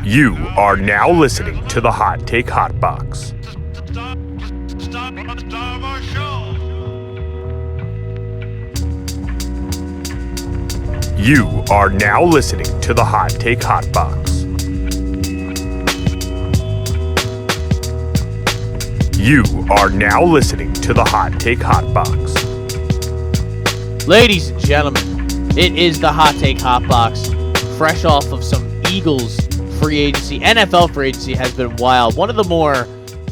You are now listening to the Hot Take Hot Box. Stop our show. You are now listening to the Hot Take Hot Box. You are now listening to the Hot Take Hot Box. Ladies and gentlemen, it is the Hot Take Hot Box, fresh off of some Eagles free agency. NFL free agency has been wild. One of the more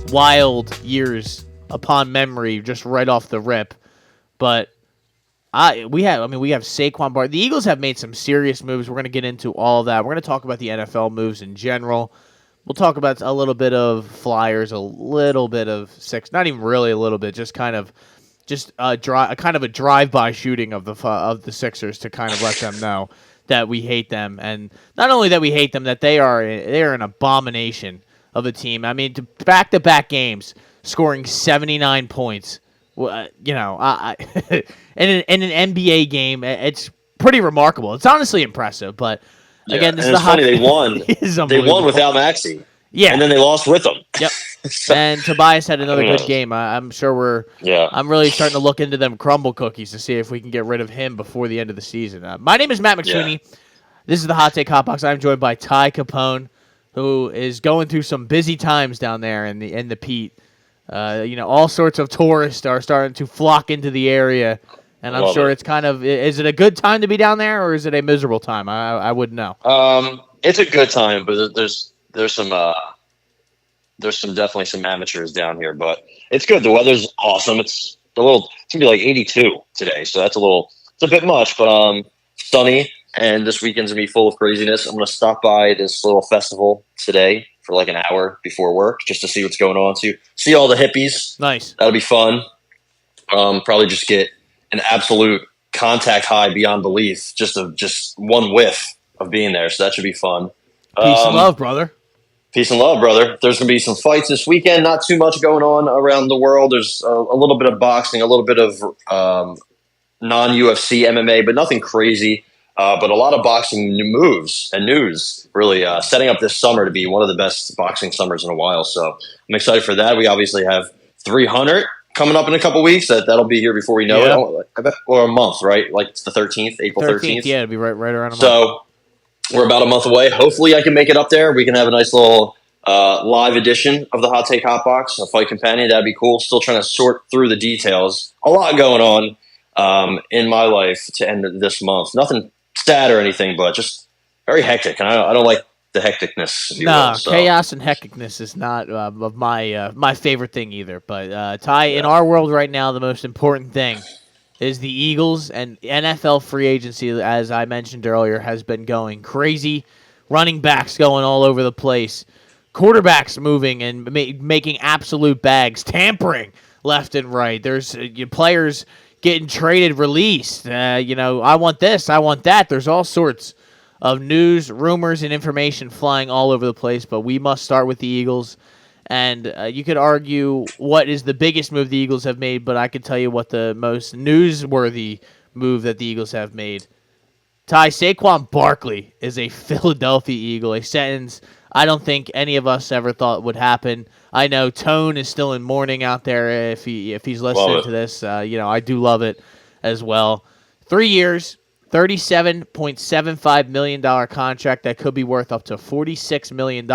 wild years upon memory, just right off the rip. But we have Saquon Barkley. The Eagles have made some serious moves. We're going to get into all of that. We're going to talk about the NFL moves in general. We'll talk about a little bit of Flyers, a little bit of Six, not even really a little bit, just a drive-by shooting of the Sixers to kind of let them know that we hate them, and not only that we hate them, that they are an abomination of a team. I mean, back-to-back games, scoring 79 points. In an NBA game, it's pretty remarkable. It's honestly impressive, but again, this is funny. They won. They won without Maxey. Yeah, and then they lost with him. Yep. And Tobias had another good game. I'm sure I'm really starting to look into them crumble cookies to see if we can get rid of him before the end of the season. My name is Matt McSweeney. Yeah. This is the Hot Take Hot Box. I'm joined by Ty Capone, who is going through some busy times down there in the Pete. All sorts of tourists are starting to flock into the area, and I'm sure it's kind of. Is it a good time to be down there, or is it a miserable time? I wouldn't know. It's a good time, but there's definitely some amateurs down here, but it's good. The weather's awesome. It's gonna be like 82 today, so it's a bit much, but sunny, and this weekend's gonna be full of craziness. I'm gonna stop by this little festival today for like an hour before work just to see what's going on, to see all the hippies. Nice. That'll be fun. Probably just get an absolute contact high beyond belief, just one whiff of being there, so that should be fun. Peace and love, brother. Peace and love, brother. There's going to be some fights this weekend. Not too much going on around the world. There's a little bit of boxing, a little bit of non-UFC MMA, but nothing crazy. But a lot of boxing moves and news really setting up this summer to be one of the best boxing summers in a while. So I'm excited for that. We obviously have 300 coming up in a couple weeks. That'll be here before we know it. I bet, or a month, right? Like it's the 13th, April 13th. Yeah, it'll be right around a month. So we're about a month away. Hopefully I can make it up there. We can have a nice little live edition of the Hot Take Hot Box, a fight companion. That'd be cool. Still trying to sort through the details. A lot going on in my life to end this month. Nothing sad or anything, but just very hectic. And I don't like the hecticness. Chaos and hecticness is not of my favorite thing either. But Ty, in our world right now, the most important thing is the Eagles, and NFL free agency, as I mentioned earlier, has been going crazy. Running backs going all over the place. Quarterbacks moving and making absolute bags. Tampering left and right. There's players getting traded, released. I want this, I want that. There's all sorts of news, rumors, and information flying all over the place, but we must start with the Eagles. And you could argue what is the biggest move the Eagles have made, but I could tell you what the most newsworthy move that the Eagles have made. Ty, Saquon Barkley is a Philadelphia Eagle, a sentence I don't think any of us ever thought would happen. I know Tone is still in mourning out there if he's listening to this. I do love it as well. 3 years, $37.75 million contract that could be worth up to $46 million.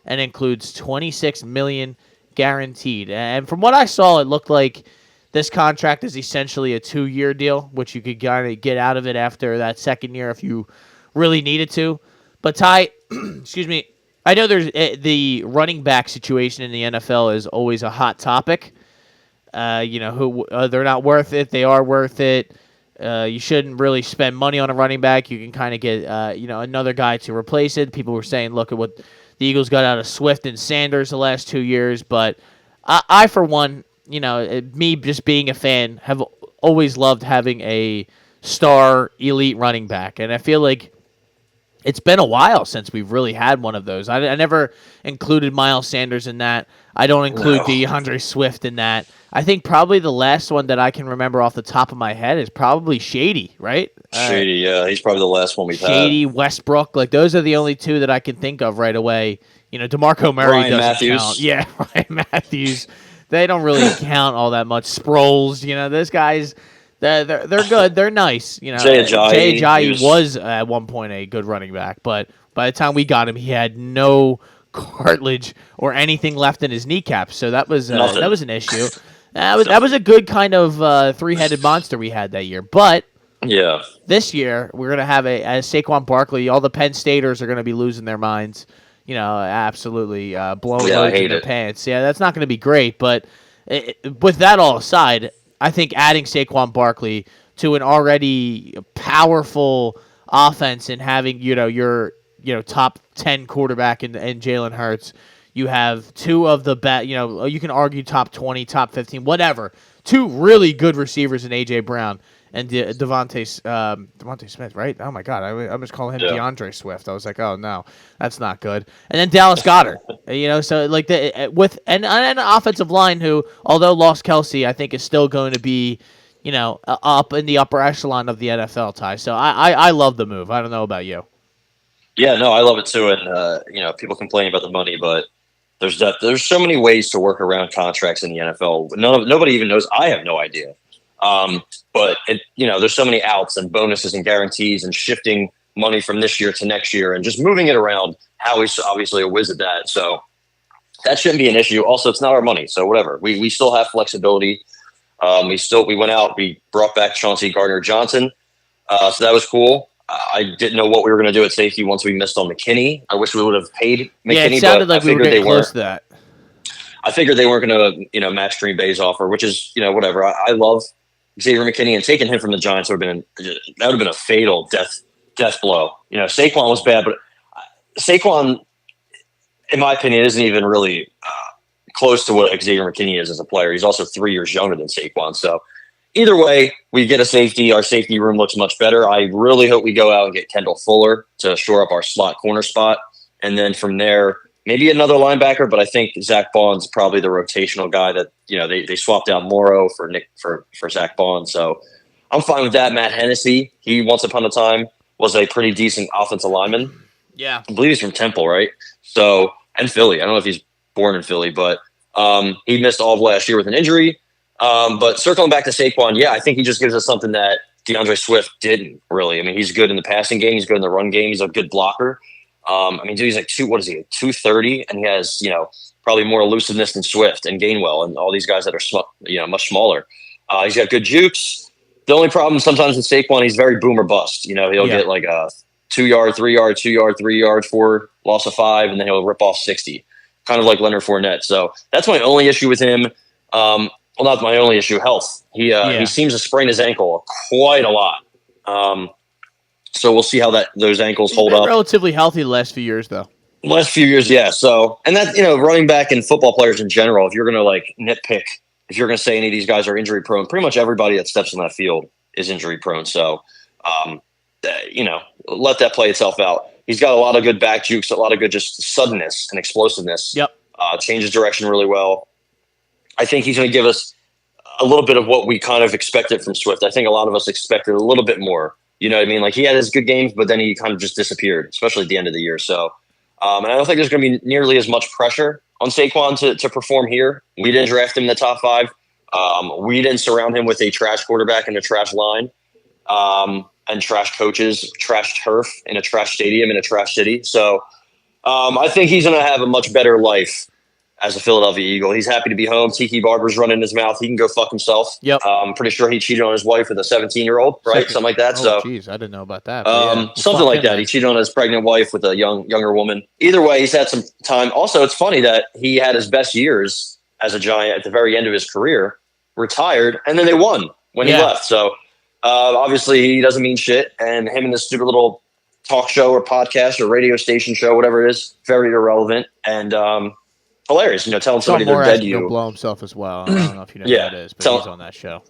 And includes $26 million guaranteed. And from what I saw, it looked like this contract is essentially a 2-year deal, which you could kind of get out of it after that second year if you really needed to. But Ty, excuse me, I know there's the running back situation in the NFL is always a hot topic. They're not worth it. They are worth it. You shouldn't really spend money on a running back. You can kind of get another guy to replace it. People were saying, look at what the Eagles got out of Swift and Sanders the last 2 years, but I for one, me just being a fan, have always loved having a star elite running back, and I feel like It's been a while since we've really had one of those. I never included Miles Sanders in that. I don't include DeAndre Swift in that. I think probably the last one that I can remember off the top of my head is probably Shady, right? Shady, yeah, he's probably the last one we've had. Shady, Westbrook, like those are the only two that I can think of right away. DeMarco Murray Ryan doesn't Matthews. count. Yeah, Ryan Matthews. They don't really count all that much. Sproles, those guys. They're good. They're nice. Jay Ajayi was at one point a good running back, but by the time we got him, he had no cartilage or anything left in his kneecaps. So that was an issue. That was a good kind of three-headed monster we had that year. But yeah, this year we're gonna have as Saquon Barkley. All the Penn Staters are gonna be losing their minds. Absolutely blowing loads in their pants. Yeah, that's not gonna be great. But with that all aside, I think adding Saquon Barkley to an already powerful offense and having your top 10 quarterback in Jalen Hurts, you have two of the best. You can argue top 20, top 15, whatever. Two really good receivers in AJ Brown and Devontae Smith, right? Oh my God, I was calling him DeAndre Swift. I was like, oh no, that's not good. And then Dallas Goedert, so like with an offensive line who, although lost Kelsey, I think is still going to be, up in the upper echelon of the NFL. Ty. So I love the move. I don't know about you. Yeah, no, I love it too. And people complain about the money, but there's so many ways to work around contracts in the NFL. Nobody even knows. I have no idea. But there's so many outs and bonuses and guarantees and shifting money from this year to next year and just moving it around. Howie's obviously a whiz at that. So that shouldn't be an issue. Also, it's not our money. So whatever, we still have flexibility. We went out, we brought back Chauncey Gardner-Johnson. So that was cool. I didn't know what we were going to do at safety once we missed on McKinney. I wish we would have paid McKinney. Yeah, it sounded like we were getting close to that. I figured they weren't going to, match Green Bay's offer, which is, whatever. I love Xavier McKinney, and taking him from the Giants would have been a fatal death blow. Saquon was bad, but Saquon, in my opinion, isn't even really close to what Xavier McKinney is as a player. He's also 3 years younger than Saquon. So either way, we get a safety. Our safety room looks much better. I really hope we go out and get Kendall Fuller to shore up our slot corner spot, and then from there, maybe another linebacker, but I think Zach Bond's probably the rotational guy that, they swapped out Morrow for Zach Bond. So I'm fine with that. Matt Hennessy, he once upon a time was a pretty decent offensive lineman. Yeah. I believe he's from Temple, right? So, and Philly. I don't know if he's born in Philly, but he missed all of last year with an injury. But circling back to Saquon, yeah, I think he just gives us something that DeAndre Swift didn't really. I mean, he's good in the passing game. He's good in the run game. He's a good blocker. Dude, he's like 230, and he has, probably more elusiveness than Swift and Gainwell and all these guys that are, much smaller. He's got good jukes. The only problem sometimes with Saquon, he's very boom or bust. He'll get like a 2 yard, 3 yard, 2 yard, 3 yard, 4 loss of 5, and then he'll rip off 60, kind of like Leonard Fournette. So that's my only issue with him. Well, not my only issue, health. He seems to sprain his ankle quite a lot. So we'll see how those ankles hold up. Relatively healthy the last few years, though. Last few years, yeah. So, and that, running back and football players in general, if you're going to nitpick, if you're going to say any of these guys are injury prone, pretty much everybody that steps on that field is injury prone. So, let that play itself out. He's got a lot of good back jukes, a lot of good just suddenness and explosiveness. Yep. Changes direction really well. I think he's going to give us a little bit of what we kind of expected from Swift. I think a lot of us expected a little bit more. You know what I mean? Like, he had his good games, but then he kind of just disappeared, especially at the end of the year. So, and I don't think there's going to be nearly as much pressure on Saquon to perform here. We didn't draft him in the top 5. We didn't surround him with a trash quarterback and a trash line, and trash coaches, trash turf in a trash stadium in a trash city. So, I think he's going to have a much better life as a Philadelphia Eagle. He's happy to be home. Tiki Barber's running his mouth. He can go fuck himself. Yep. I'm pretty sure he cheated on his wife with a 17-year-old, right? Something like that. Oh, jeez, I didn't know about that. Something like that. He cheated on his pregnant wife with a younger woman. Either way, he's had some time. Also, it's funny that he had his best years as a Giant at the very end of his career, retired, and then they won when he left. So, obviously, he doesn't mean shit. And him and this stupid little talk show or podcast or radio station show, whatever it is, very irrelevant. And, hilarious, telling somebody they're dead to you. He'll blow himself as well. I don't know if you know who that is, but he's on that show.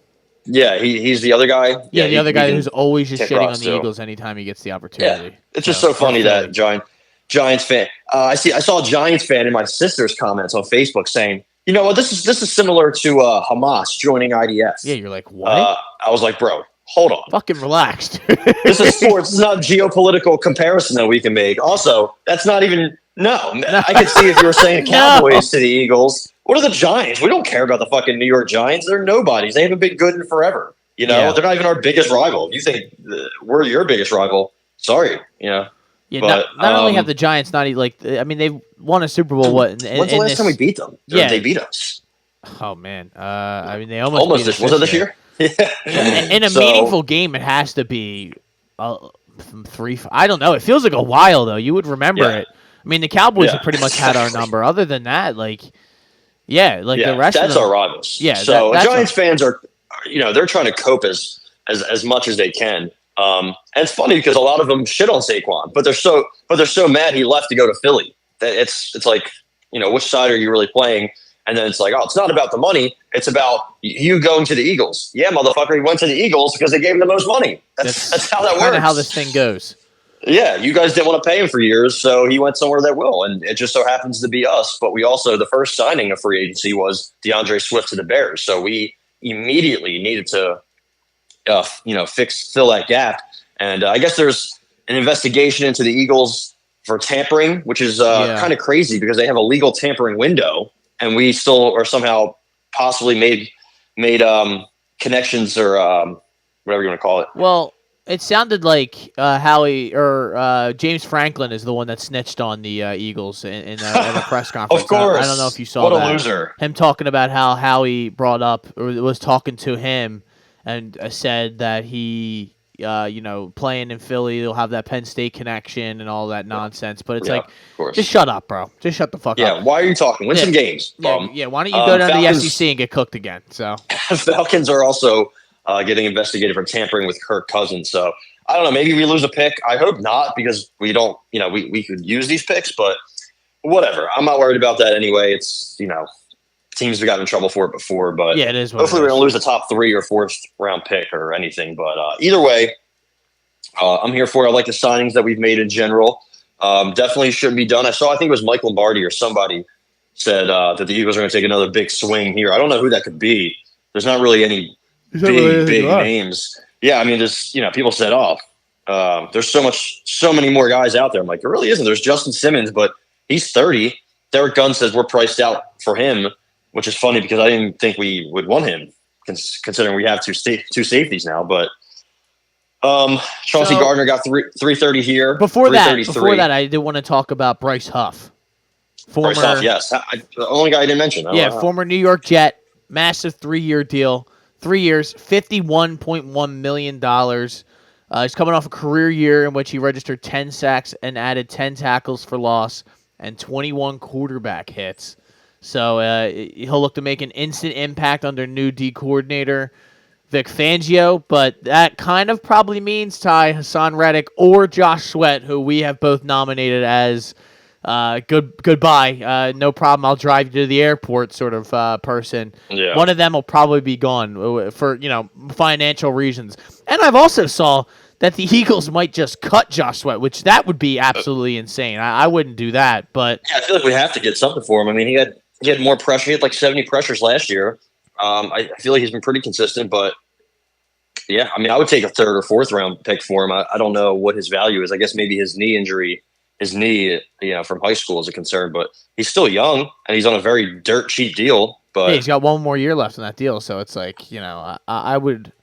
Yeah, he's the other guy. Yeah, the he other guy who's always just kick shitting rocks on the too. Eagles anytime he gets the opportunity. Yeah, it's just so funny that Giants fan. I saw a Giants fan in my sister's comments on Facebook saying, "You know what? This is similar to Hamas joining IDF." Yeah, you're like, what? I was like, bro, hold on. Fucking relaxed. This is sports. This is not a geopolitical comparison that we can make. Also, that's not even no. I could see if you were saying Cowboys to the Eagles. What are the Giants? We don't care about the fucking New York Giants. They're nobodies. They haven't been good in forever. You know, they're not even our biggest rival. If you think we're your biggest rival, sorry. You know. Yeah, but, not only have the Giants not like I mean they've won a Super Bowl. When's the last time we beat them? Yeah, they beat us. Oh man, I mean they almost beat us was it this year? Yeah. In a meaningful game, it has to be from 3. I don't know. It feels like a while though. You would remember it. I mean, the Cowboys have pretty much had our number. Other than that, the rest of them, that's our rivals. Yeah, so Giants fans are, they're trying to cope as much as they can. And it's funny because a lot of them shit on Saquon, but they're so mad he left to go to Philly. It's like, which side are you really playing? And then it's like, oh, it's not about the money. It's about you going to the Eagles. Yeah, motherfucker, he went to the Eagles because they gave him the most money. That's how that works. Kind of how this thing goes. Yeah, you guys didn't want to pay him for years, so he went somewhere that will, and it just so happens to be us. But we also, the first signing of free agency was DeAndre Swift to the Bears, so we immediately needed to, fill that gap. And I guess there's an investigation into the Eagles for tampering, which is kind of crazy because they have a legal tampering window, and we still are somehow possibly made connections or whatever you want to call it. Well, it sounded like Howie or James Franklin is the one that snitched on the Eagles in a press conference. Of course. I don't know if you saw what that. What a loser. Him talking about how Howie brought up or was talking to him and said that he, playing in Philly, he'll have that Penn State connection and all that nonsense. But it's just shut up, bro. Just shut the fuck up. Yeah, why are you talking? Win some games. Why don't you go down to the SEC and get cooked again? So Falcons are also getting investigated for tampering with Kirk Cousins. So I don't know. Maybe we lose a pick. I hope not because we don't. We could use these picks, but whatever. I'm not worried about that anyway. It's teams have gotten in trouble for it before, but it is. Hopefully, we don't lose a top 3 or 4th round pick or anything. But either way, I'm here for it. I like the signings that we've made in general. Definitely shouldn't be done. I think it was Mike Lombardi or somebody said that the Eagles are going to take another big swing here. I don't know who that could be. There's not really any big names. Yeah, I mean, just people said, there's so many more guys out there. I'm like, there really isn't. There's Justin Simmons, but he's 30. Derek Gunn says we're priced out for him, which is funny because I didn't think we would want him, considering we have two safeties now. But Chauncey Gardner got 330 here. Before that, I did want to talk about Bryce Huff. Bryce Huff, yes, the only guy I didn't mention. Former New York Jet, massive 3-year deal. 3 years, $51.1 million. He's coming off a career year in which he registered 10 sacks and added 10 tackles for loss and 21 quarterback hits. So he'll look to make an instant impact under new D coordinator Vic Fangio, but that kind of probably means Ty Hassan Reddick or Josh Sweat, who we have both nominated as goodbye. No problem. I'll drive you to the airport sort of person. Yeah. One of them will probably be gone for, financial reasons. And I've also saw that the Eagles might just cut Josh Sweat, which that would be absolutely insane. I wouldn't do that, but yeah, I feel like we have to get something for him. I mean, he had more pressure. He had like 70 pressures last year. I feel like he's been pretty consistent, but yeah, I mean, I would take a 3rd or 4th round pick for him. I don't know what his value is. I guess maybe his knee injury. His knee, from high school is a concern, but he's still young and he's on a very dirt cheap deal. But he's got 1 more year left in that deal, so it's like I would,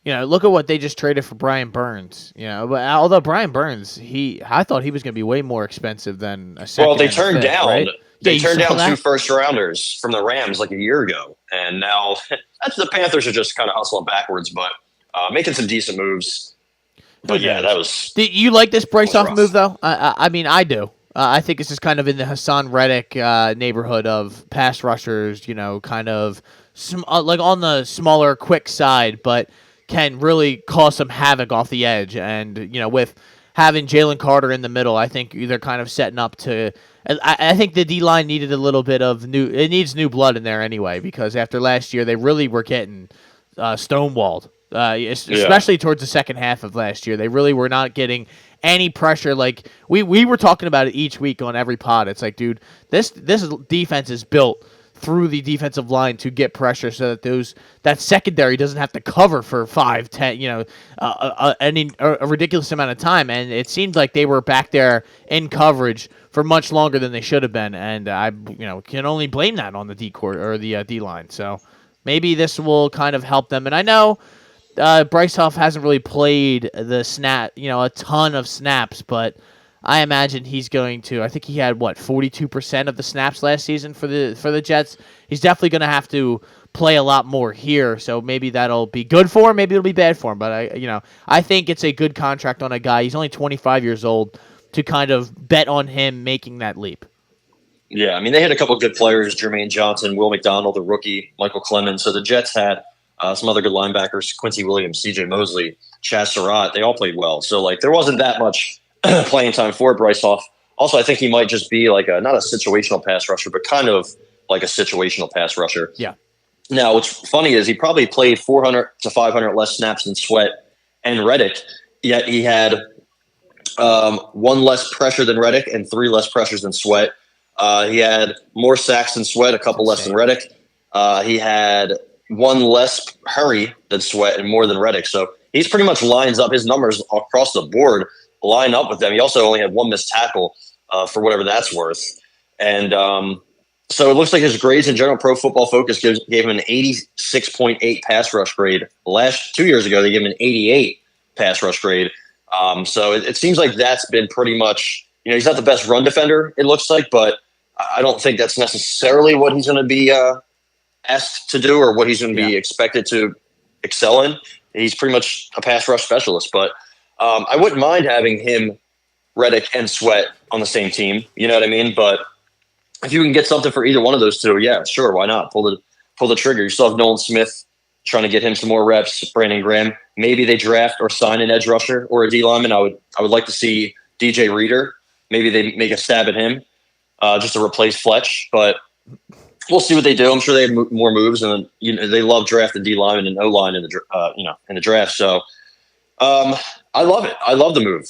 look at what they just traded for Brian Burns. But although Brian Burns, I thought he was going to be way more expensive than a second. Well, they turned down. Right? They turned down that? 2 first-rounders from the Rams like a year ago, and now that's the Panthers are just kind of hustling backwards, but making some decent moves. But yeah, that was. Do you like this Bryce Huff move though? I mean, I do. I think this is kind of in the Hassan Reddick neighborhood of pass rushers. Kind of like on the smaller, quick side, but can really cause some havoc off the edge. And with having Jalen Carter in the middle, I think they're kind of setting up to. I think the D line needed a little bit of new. It needs new blood in there anyway because after last year, they really were getting stonewalled, especially towards the second half of last year. They really were not getting any pressure. Like we were talking about it each week on every pod. It's like, dude, this defense is built through the defensive line to get pressure so that that secondary doesn't have to cover for 5, 10, a ridiculous amount of time. And it seemed like they were back there in coverage for much longer than they should have been. And I, can only blame that on the D court or the D line. So maybe this will kind of help them. And I know Bryce Huff hasn't really played a ton of snaps, but I imagine he's going to. I think he had 42% of the snaps last season for the Jets. He's definitely going to have to play a lot more here. So maybe that'll be good for him. Maybe it'll be bad for him. But I think it's a good contract on a guy. He's only 25 years old to kind of bet on him making that leap. Yeah, I mean they had a couple of good players: Jermaine Johnson, Will McDonald, the rookie, Michael Clemens. So the Jets had some other good linebackers: Quincy Williams, C.J. Mosley, Chaz Surratt. They all played well. So there wasn't that much playing time for Bryce Huff. Also, I think he might just be not a situational pass rusher, but kind of like a situational pass rusher. Yeah. Now, what's funny is he probably played 400 to 500 less snaps than Sweat and Reddick, yet he had 1 less pressure than Reddick and 3 less pressures than Sweat. He had more sacks than Sweat, a couple less than Reddick. He had 1 less hurry than Sweat and more than Reddick. So he's pretty much lines up his numbers across the board. Line up with them. He also only had 1 missed tackle for whatever that's worth. And so it looks like his grades in general, Pro Football Focus gave him an 86.8 pass rush grade. 2 years ago, they gave him an 88 pass rush grade. So it seems like that's been pretty much, he's not the best run defender, it looks like, but I don't think that's necessarily what he's going to be asked to do or what he's going to be expected to excel in. He's pretty much a pass rush specialist, but I wouldn't mind having him, Reddick, and Sweat on the same team. You know what I mean? But if you can get something for either one of those two, yeah, sure, why not? Pull the trigger. You still have Nolan Smith trying to get him some more reps. Brandon Graham. Maybe they draft or sign an edge rusher or a D lineman. I would like to see DJ Reader. Maybe they make a stab at him just to replace Fletch. But we'll see what they do. I'm sure they have more moves, and they love drafting D lineman and O line in the draft. So. I love it. I love the move.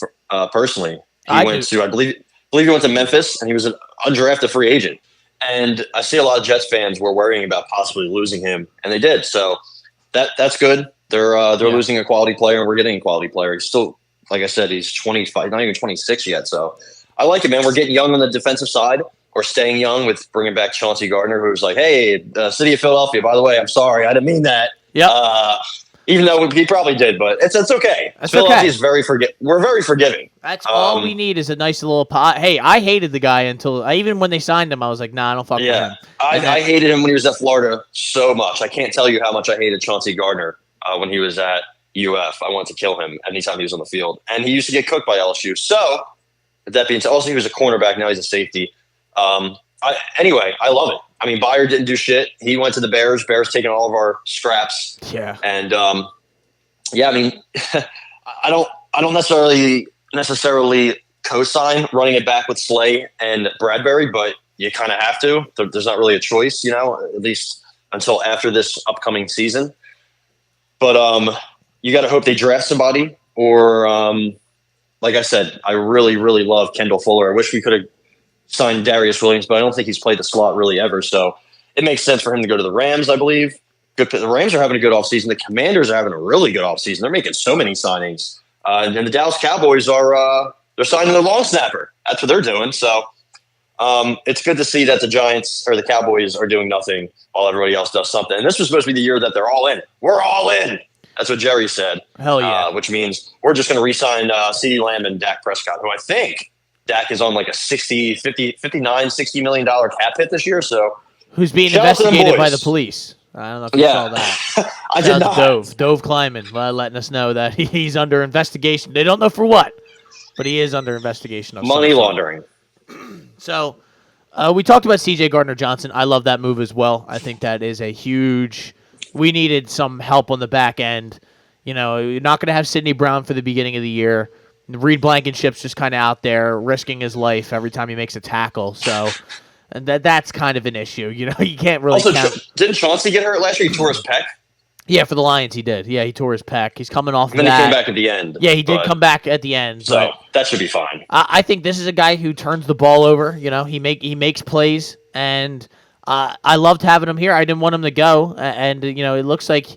Personally, I believe he went to Memphis, and he was an undrafted free agent. And I see a lot of Jets fans were worrying about possibly losing him, and they did. So that's good. They're losing a quality player, and we're getting a quality player. He's still, like I said, he's 25, not even 26 yet. So I like it, man. We're getting young on the defensive side. Or staying young with bringing back Chauncey Gardner, who's like, hey, city of Philadelphia, by the way, I'm sorry, I didn't mean that. Yeah. Even though he probably did, but it's okay. Philadelphia is we're very forgiving. That's all we need is a nice little pot. Hey, I hated the guy even when they signed him, I was like, nah, I don't fuck with him. I hated him when he was at Florida so much. I can't tell you how much I hated Chauncey Gardner when he was at UF. I wanted to kill him anytime he was on the field. And he used to get cooked by LSU. So, with that being said, also he was a cornerback. Now he's a safety. Anyway, I love it. I mean, Bayer didn't do shit. He went to the Bears. Bears taking all of our scraps. Yeah. And I mean, I don't necessarily co-sign running it back with Slay and Bradbury, but you kind of have to. There's not really a choice, at least until after this upcoming season. But you got to hope they draft somebody, or like I said, I really, really love Kendall Fuller. I wish we could have signed Darius Williams, but I don't think he's played the slot really ever. So it makes sense for him to go to the Rams, I believe. The Rams are having a good offseason. The Commanders are having a really good offseason. They're making so many signings. And then the Dallas Cowboys they're signing their long snapper. That's what they're doing. So it's good to see that the Giants or the Cowboys are doing nothing while everybody else does something. And this was supposed to be the year that they're all in. We're all in. That's what Jerry said. Hell yeah. Which means we're just going to re-sign CeeDee Lamb and Dak Prescott, who I think Dak is on like a $59-$60 million cap hit this year. So who's being investigated by the police? I don't know if you saw that. I did not. Dove Kleiman letting us know that he's under investigation. They don't know for what, but he is under investigation. Of money laundering. So we talked about C.J. Gardner-Johnson. I love that move as well. I think that is a huge – we needed some help on the back end. You're not going to have Sidney Brown for the beginning of the year. Reed Blankenship's just kind of out there risking his life every time he makes a tackle. So and that's kind of an issue. You can't really count. Didn't Chauncey get hurt last year? He tore his pec? Yeah, for the Lions he did. Yeah, he tore his pec. He's coming off And then that. he came back at the end. Yeah, he did but- come back at the end. So But that should be fine. I think this is a guy who turns the ball over. You know, he makes plays, and I loved having him here. I didn't want him to go, and you know, it looks like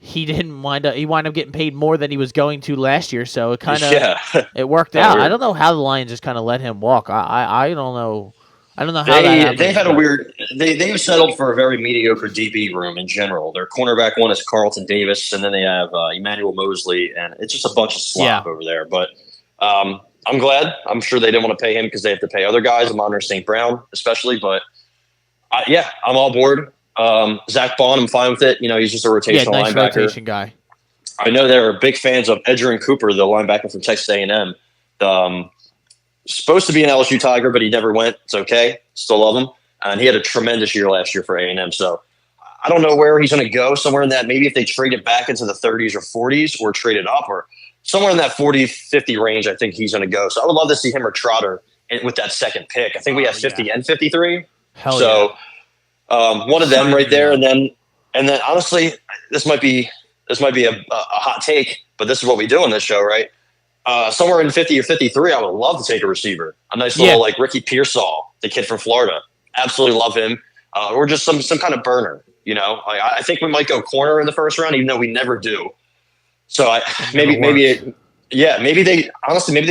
he didn't wind up. He wound up getting paid more than he was going to last year. So it kind of it worked out. Weird. I don't know how the Lions just kind of let him walk. I don't know. I don't know how that happened. They've had a weird. They've settled for a very mediocre DB room in general. Their cornerback one is Carlton Davis, and then they have Emmanuel Mosley, and it's just a bunch of slop over there. But I'm glad. I'm sure they didn't want to pay him because they have to pay other guys. Amon St. Brown, especially. But I'm all board. Zach Bond, I'm fine with it. You know, he's just a rotational nice linebacker. rotation guy. I know they're big fans of Edgerrin Cooper, the linebacker from Texas A&M. Supposed to be an LSU Tiger, but he never went. It's okay. Still love him. And he had a tremendous year last year for A&M. So I don't know where he's going to go. Somewhere in that, maybe if they trade it back into the 30s or 40s or trade it up or somewhere in that 40, 50 range, I think he's going to go. So I would love to see him or Trotter with that second pick. I think we have 50 and 53. Hell so one of them right there. And then honestly, this might be a hot take, but this is what we do on this show, right? Somewhere in 50 or 53, I would love to take a receiver. A nice little like Ricky Pearsall, the kid from Florida. Absolutely love him. Or just some kind of burner, you know. I think we might go corner in the first round, even though we never do. So maybe they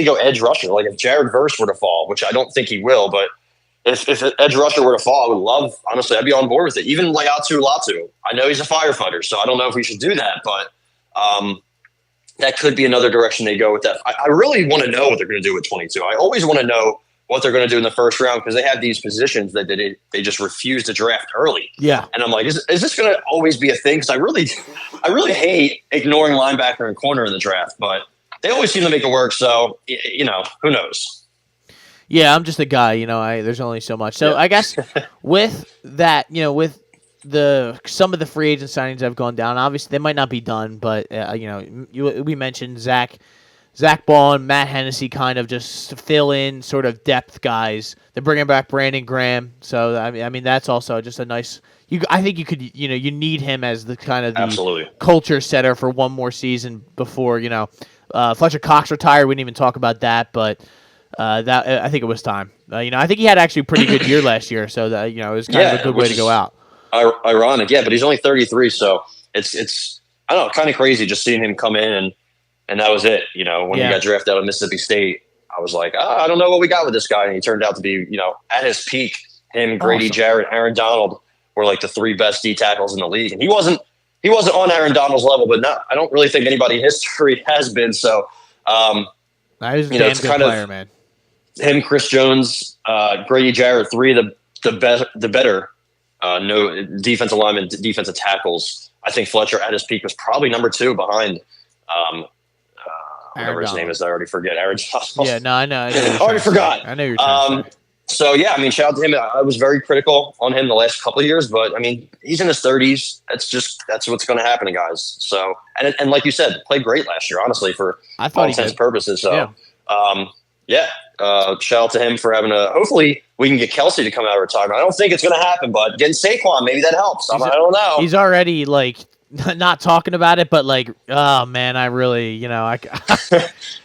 go edge rusher. Like if Jared Verse were to fall, which I don't think he will, but if edge rusher were to fall, I would love. Honestly, I'd be on board with it. Even Latu Latu. I know he's a firefighter, so I don't know if we should do that, but. That could be another direction they go with that. I really want to know what they're going to do with 22. I always want to know what they're going to do in the first round because they have these positions that they just refuse to draft early. Yeah, and I'm like, is this going to always be a thing? Because I really hate ignoring linebacker and corner in the draft, but they always seem to make it work. So you know, who knows? Yeah, I'm just a guy. You know, there's only so much. So I guess with that, you know, with some of the free agent signings have gone down. Obviously, they might not be done, but you know, we mentioned Zach Bond, Matt Hennessy, kind of just fill in sort of depth guys. They're bringing back Brandon Graham, so I mean that's also just a nice. I think you could, you know, you need him as the kind of the culture setter for one more season before, you know, Fletcher Cox retired. We didn't even talk about that, but that I think it was time. You know, I think he had actually a pretty good year last year, so that, you know, it was kind of a good way to go out. Ironic, but he's only 33, so it's I don't know, kind of crazy just seeing him come in and that was it. You know, when he got drafted out of Mississippi State, I was like, I don't know what we got with this guy, and he turned out to be, you know, at his peak. Him, Grady Jarrett, Aaron Donald were like the three best D tackles in the league, and he wasn't on Aaron Donald's level, but I don't really think anybody in history has been. So, he's a damn good player, man. Him, Chris Jones, Grady Jarrett, three of the better. No defensive linemen, defensive tackles. I think Fletcher at his peak was probably number 2 behind whatever his name is. I already forget. Aaron Donald. Yeah, no, I know. I already forgot. I know you're trying to say. So yeah, I mean, shout out to him. I was very critical on him the last couple of years, but I mean, he's in his 30s. That's what's going to happen to guys. So and like you said, played great last year, honestly, for all intents and purposes. So shout out to him for having hopefully we can get Kelsey to come out of retirement. I don't think it's going to happen, but getting Saquon, maybe that helps. I don't know. He's already like not talking about it, but like, oh man, I really, you know,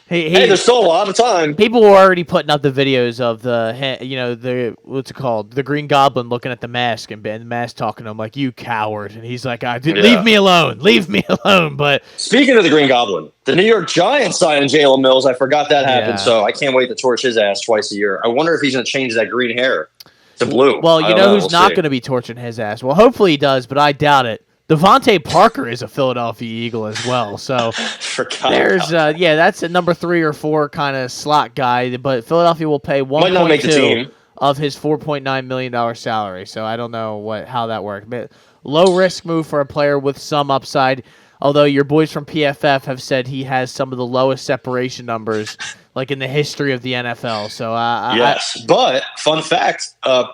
hey, there's still a lot of time. People were already putting up the videos of the what's it called, the Green Goblin looking at the mask and the mask talking to him like, "You coward," and he's like, "Leave me alone, leave me alone." But speaking of the Green Goblin, the New York Giants signed Jalen Mills. I forgot that happened, so I can't wait to torch his ass twice a year. I wonder if he's going to change that green hair to blue. Well, you know who's not going to be torching his ass? Well, hopefully he does, but I doubt it. Devontae Parker is a Philadelphia Eagle as well, so there's that's a number 3 or 4 kind of slot guy, but Philadelphia will pay 1.2 of his $4.9 million salary, so I don't know how that worked. But low risk move for a player with some upside, although your boys from PFF have said he has some of the lowest separation numbers like in the history of the NFL. So but fun fact,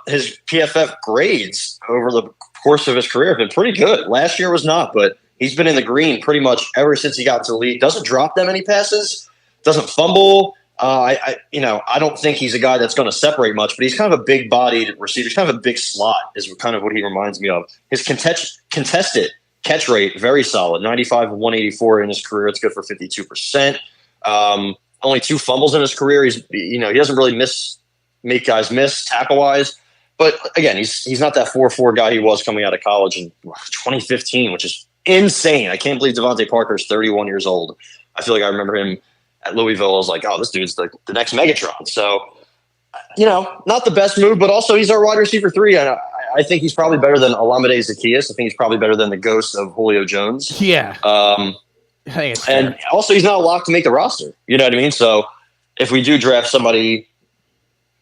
his PFF grades over the course of his career have been pretty good. Last year was not, but he's been in the green pretty much ever since he got into the league. Doesn't drop that many passes, doesn't fumble. I don't think he's a guy that's going to separate much, but he's kind of a big-bodied receiver. He's kind of a big slot is kind of what he reminds me of. His contested Catch rate, very solid. 95 and 184 in his career. It's good for 52%. Only 2 fumbles in his career. He doesn't really make guys miss tackle-wise. But, again, he's not that 4-4 guy he was coming out of college in 2015, which is insane. I can't believe Devontae Parker is 31 years old. I feel like I remember him at Louisville. I was like, oh, this dude's the next Megatron. So, not the best move, but also he's our wide receiver 3. And I think he's probably better than Olamide Zaccheaus. I think he's probably better than the ghost of Julio Jones. Yeah. And also he's not locked to make the roster. You know what I mean? So if we do draft somebody,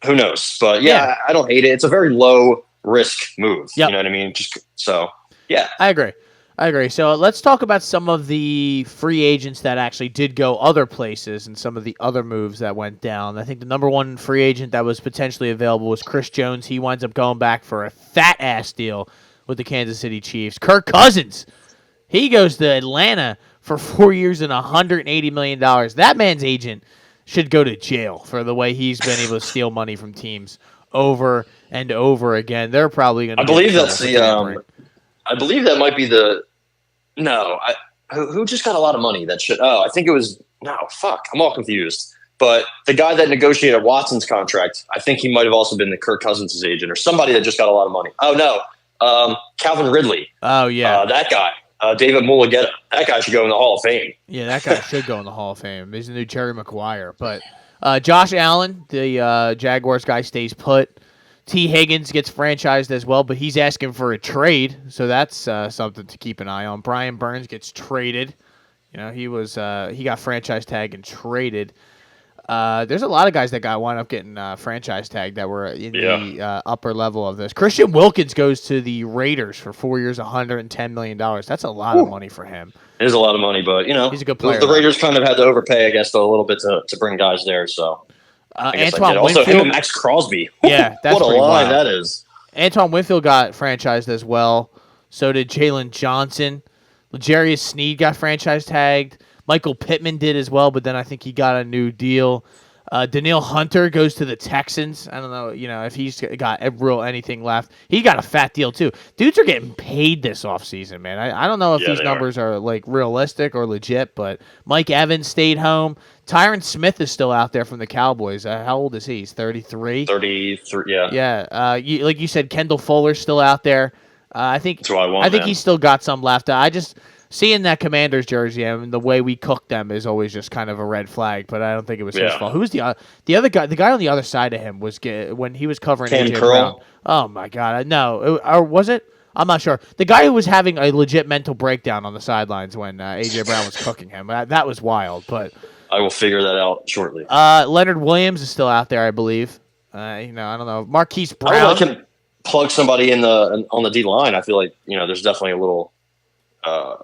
who knows? But yeah. I don't hate it. It's a very low risk move. Yep. You know what I mean? I agree. So let's talk about some of the free agents that actually did go other places and some of the other moves that went down. I think the number one free agent that was potentially available was Chris Jones. He winds up going back for a fat-ass deal with the Kansas City Chiefs. Kirk Cousins, he goes to Atlanta for 4 years and $180 million. That man's agent should go to jail for the way he's been able to steal money from teams over and over again. They're probably going to. I believe that's I believe that might be the. No, who just got a lot of money? That should. Oh, I think it was. No, fuck. I'm all confused. But the guy that negotiated Watson's contract, I think he might have also been the Kirk Cousins' agent or somebody that just got a lot of money. Oh no, Calvin Ridley. Oh yeah, that guy. David Mulligetta. That guy should go in the Hall of Fame. Yeah, that guy should go in the Hall of Fame. He's the new Jerry Maguire. But Josh Allen, the Jaguars guy, stays put. T. Higgins gets franchised as well, but he's asking for a trade, so that's something to keep an eye on. Brian Burns gets traded. He got franchise tagged and traded. There's a lot of guys that wound up getting franchise tagged that were in the upper level of this. Christian Wilkins goes to the Raiders for 4 years, $110 million. That's a lot of money for him. It is a lot of money, but he's a good player. The Raiders kind of had to overpay, I guess, a little bit to bring guys there. So. Antoine also, Winfield. him and Max Crosby. Yeah, that's what a line wild. that is. Antoine Winfield got franchised as well. So did Jalen Johnson. L'Jarius Sneed got franchise tagged. Michael Pittman did as well, but then I think he got a new deal. Daniil Hunter goes to the Texans. I don't know, if he's got anything left. He got a fat deal too. Dudes are getting paid this offseason, man. I don't know if these numbers are like realistic or legit, but Mike Evans stayed home. Tyron Smith is still out there from the Cowboys. How old is he? He's 33. 33, yeah. Yeah. Like you said, Kendall Fuller's still out there. I think he's still got some left. I just seeing that Commanders jersey and the way we cooked them is always just kind of a red flag. But I don't think it was his fault. Who was the other guy? The guy on the other side of him was when he was covering AJ Brown. Oh my God, no, or was it? I'm not sure. The guy who was having a legit mental breakdown on the sidelines when AJ Brown was cooking him. That was wild. But I will figure that out shortly. Leonard Williams is still out there, I believe. I don't know. Marquise Brown. I don't know, I can plug somebody on the D line. I feel like there's definitely a little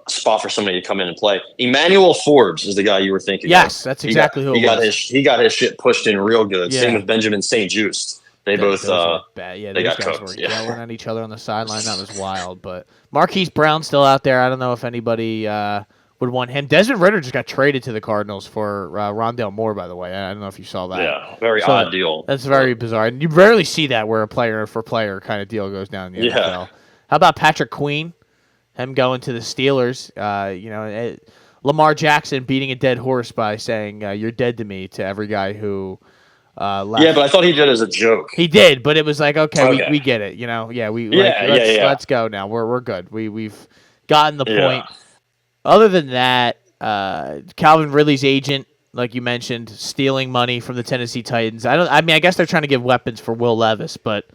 spot for somebody to come in and play. Emmanuel Forbes is the guy you were thinking. Yes, that's exactly who it was. He got his shit pushed in real good. Yeah. Same with Benjamin St. Juste. They both bad. Yeah, they those got guys cooked. were yelling at each other on the sideline. That was wild. But Marquise Brown's still out there. I don't know if anybody would want him. Desmond Ridder just got traded to the Cardinals for Rondale Moore, by the way. I don't know if you saw that. Yeah, very odd deal. That's very bizarre. And you rarely see that where a player-for-player kind of deal goes down in the NFL. How about Patrick Queen? Him going to the Steelers. Lamar Jackson beating a dead horse by saying, you're dead to me, to every guy who left. Yeah, but I thought he did it as a joke. He did, but it was like, okay. We get it. Let's go now. We're good. We've gotten the point. Other than that, Calvin Ridley's agent, like you mentioned, stealing money from the Tennessee Titans. I guess they're trying to give weapons for Will Levis, but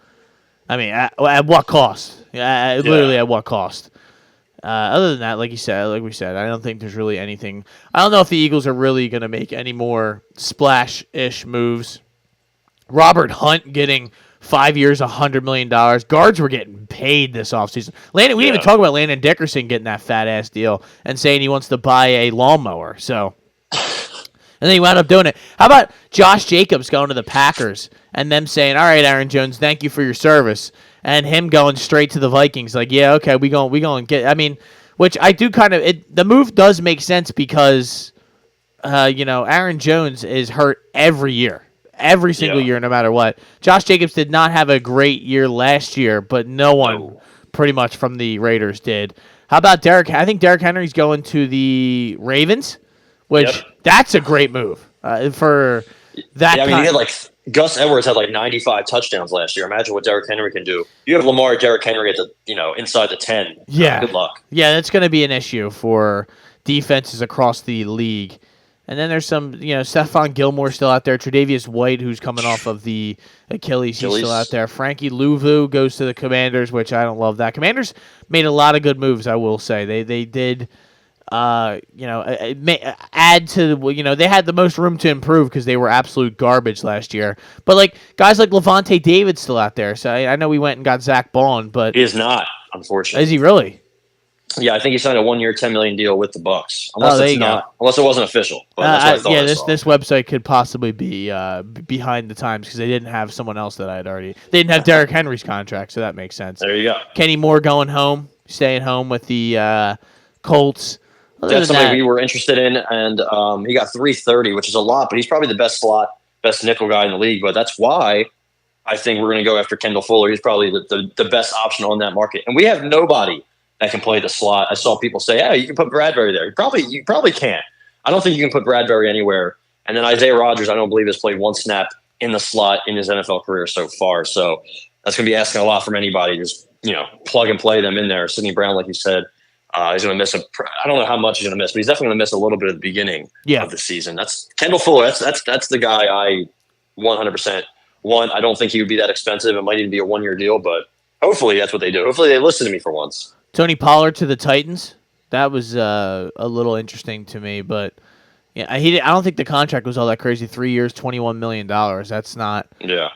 at what cost? Literally at what cost? Other than that, like we said, I don't think there's really anything. I don't know if the Eagles are really going to make any more splash-ish moves. Robert Hunt getting 5 years, $100 million. Guards were getting paid this offseason. We didn't even talk about Landon Dickerson getting that fat-ass deal and saying he wants to buy a lawnmower. So, and then he wound up doing it. How about Josh Jacobs going to the Packers and them saying, all right, Aaron Jones, thank you for your service. And him going straight to the Vikings, like, yeah, okay, we going get. Which I do kind of. The move does make sense because, Aaron Jones is hurt every year, every single year, no matter what. Josh Jacobs did not have a great year last year, but no one pretty much from the Raiders did. How about Derek? I think Derrick Henry's going to the Ravens, which that's a great move for that. Yeah, I mean, he had Gus Edwards had 95 touchdowns last year. Imagine what Derrick Henry can do. You have Lamar, Derrick Henry at the inside the 10. Yeah, good luck. Yeah, that's going to be an issue for defenses across the league. And then there's some, Stephon Gilmore still out there. Tre'Davious White, who's coming off of the Achilles, he's still out there. Frankie Louvu goes to the Commanders, which I don't love that. Commanders made a lot of good moves, I will say. They did, add to, they had the most room to improve because they were absolute garbage last year. But, guys like Levante David's still out there. So I know we went and got Zach Bond, but... He is not, unfortunately. Is he really? Yeah, I think he signed a 1-year, $10 million deal with the Bucks. Unless it wasn't official. But that's what I thought this website could possibly be behind the times because they didn't have someone else that I had already. They didn't have Derrick Henry's contract, so that makes sense. There you go. Kenny Moore going home, staying home with the Colts. That's somebody we were interested in, and he got $330, which is a lot, but he's probably the best nickel guy in the league. But that's why I think we're going to go after Kendall Fuller. He's probably the best option on that market, and we have nobody that can play the slot. I saw people say, "Yeah, you can put Bradbury there." You probably can't. I don't think you can put Bradbury anywhere. And then Isaiah Rodgers, I don't believe has played one snap in the slot in his NFL career so far. So that's going to be asking a lot from anybody. Just plug and play them in there. Sidney Brown, like you said, he's going to miss I don't know how much he's going to miss, but he's definitely going to miss a little bit at the beginning of the season. That's Kendall Fuller. That's the guy I 100% want. I don't think he would be that expensive. It might even be a 1-year deal, but hopefully that's what they do. Hopefully they listen to me for once. Tony Pollard to the Titans. That was a little interesting to me, but I don't think the contract was all that crazy. 3 years, $21 million. That's not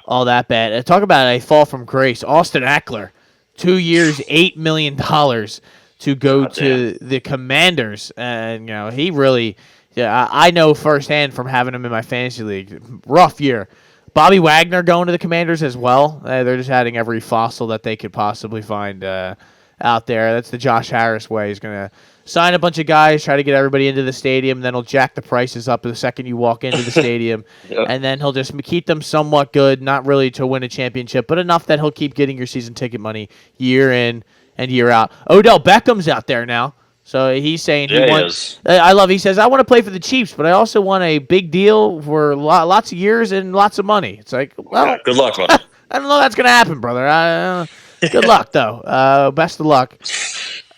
all that bad. Talk about a fall from grace. Austin Eckler, 2 years, $8 million to go to the Commanders, and he really. Yeah, I know firsthand from having him in my fantasy league. Rough year. Bobby Wagner going to the Commanders as well. They're just adding every fossil that they could possibly find out there. That's the Josh Harris way. He's going to sign a bunch of guys, try to get everybody into the stadium, then he'll jack the prices up the second you walk into the stadium, and then he'll just keep them somewhat good, not really to win a championship, but enough that he'll keep getting your season ticket money year in and year out. Odell Beckham's out there now. So he's saying he wants. He says, I want to play for the Chiefs, but I also want a big deal for lots of years and lots of money. It's like, well, good luck, buddy. I don't know that's going to happen, brother. Good luck, though. Best of luck.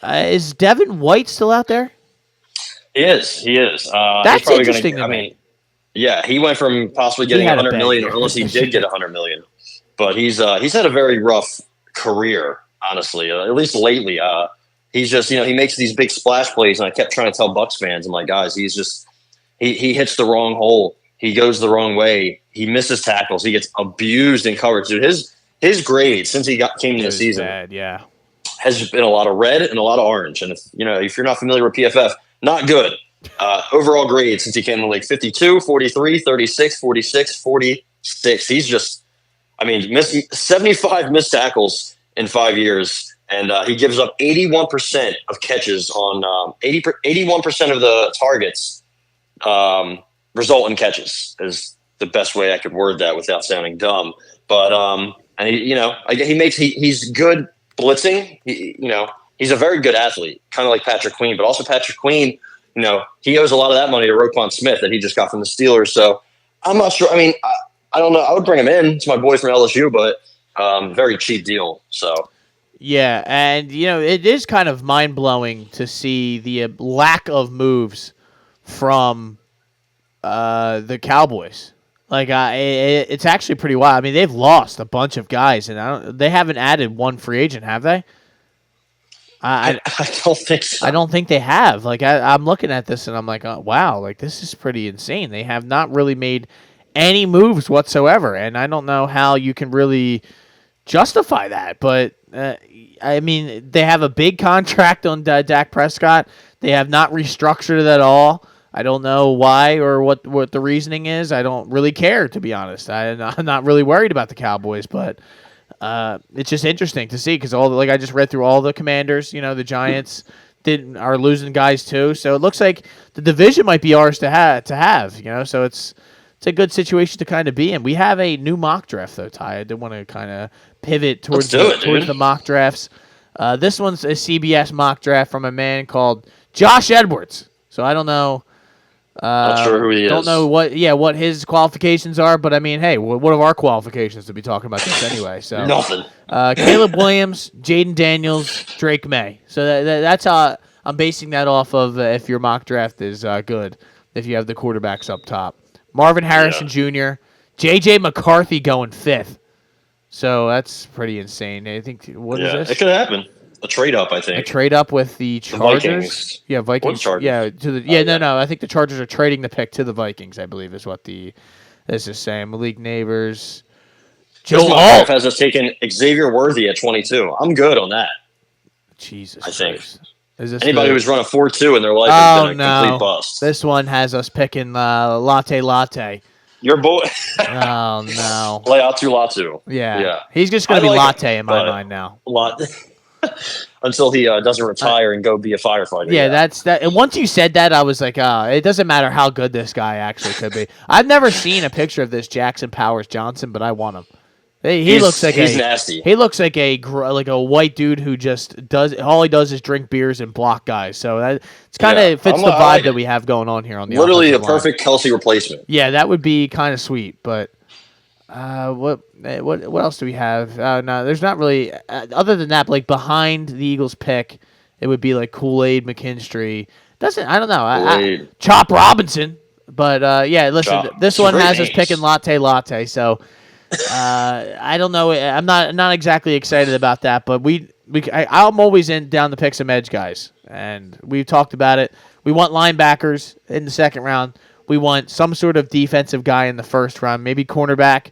Is Devin White still out there? He is. That's interesting to me. Yeah, he went from possibly getting $100 million, unless he did get $100 million. But he's had a very rough career, honestly. At least lately. He's just, he makes these big splash plays, and I kept trying to tell Bucs fans, I'm like, guys, he's just, he hits the wrong hole. He goes the wrong way. He misses tackles. He gets abused in coverage. Dude, his grade since he came to the season has been a lot of red and a lot of orange. And if you're not familiar with PFF, not good. Overall grade since he came in the league, 52, 43, 36, 46, 46. He's just, 75 missed tackles in 5 years. And he gives up 81% of catches on 81% of the targets result in catches is the best way I could word that without sounding dumb. But and he's good blitzing. He's a very good athlete, kind of like Patrick Queen. But also Patrick Queen, he owes a lot of that money to Roquan Smith that he just got from the Steelers. So I'm not sure. I don't know. I would bring him in. It's my boy from LSU, but very cheap deal. So. Yeah, and it is kind of mind-blowing to see the lack of moves from the Cowboys. It's actually pretty wild. They've lost a bunch of guys, and they haven't added one free agent, have they? I don't think so. I don't think they have. I'm looking at this, and I'm like, oh, wow, this is pretty insane. They have not really made any moves whatsoever, and I don't know how you can really justify that, but they have a big contract on Dak Prescott. They have not restructured it at all. I don't know why or what the reasoning is. I don't really care, to be honest. I'm not really worried about the Cowboys, but it's just interesting to see because I just read through all the Commanders. The Giants are losing guys too, so it looks like the division might be ours to have. So it's a good situation to kind of be in. We have a new mock draft, though, Ty. I did want to kind of pivot towards the mock drafts. This one's a CBS mock draft from a man called Josh Edwards. So I don't know. Not sure who he Don't is. know what his qualifications are, but I mean, hey, what are our qualifications to be talking about this anyway? So Nothing. Caleb Williams, Jaden Daniels, Drake May. So that's how I'm basing that off of if your mock draft is good, if you have the quarterbacks up top. Marvin Harrison Jr., J.J. McCarthy going 5th. So that's pretty insane. I think, what is this? It could happen. A trade up, I A think. trade up with the Chargers. Vikings. Yeah, Vikings. What Chargers? Yeah, no. I think the Chargers are trading the pick to the Vikings, I believe, is what this is saying. Malik Neighbors. This Joe mock Alt. draft has us taking Xavier Worthy at 22. I'm good on that. Jesus I think. Christ. Is this Anybody who's run a 4.2 in their life has been a complete bust. This one has us picking Latte. Your boy. Oh, no. Latu. Yeah. He's just going to be like Latte him, in my but mind now. Until he doesn't retire and go be a firefighter. Yeah, that's that. And once you said that, I was like, it doesn't matter how good this guy actually could be. I've never seen a picture of this Jackson Powers Johnson, but I want him. He looks like he's nasty. He looks like a white dude who just all he does is drink beers and block guys. So it's kind of fits the vibe that we have going on here on the literally a offensive line. perfect Kelsey replacement. Yeah, that would be kind of sweet. But what else do we have? No, there's not really other than that. Like behind the Eagles pick, it would be like Kool-Aid McKinstry. I don't know. Chop Robinson. But yeah, listen, this one has us picking Latte. So. I don't know. I'm not exactly excited about that, but I'm always down to pick some edge guys, and we've talked about it. We want linebackers in the second round. We want some sort of defensive guy in the first round, maybe cornerback,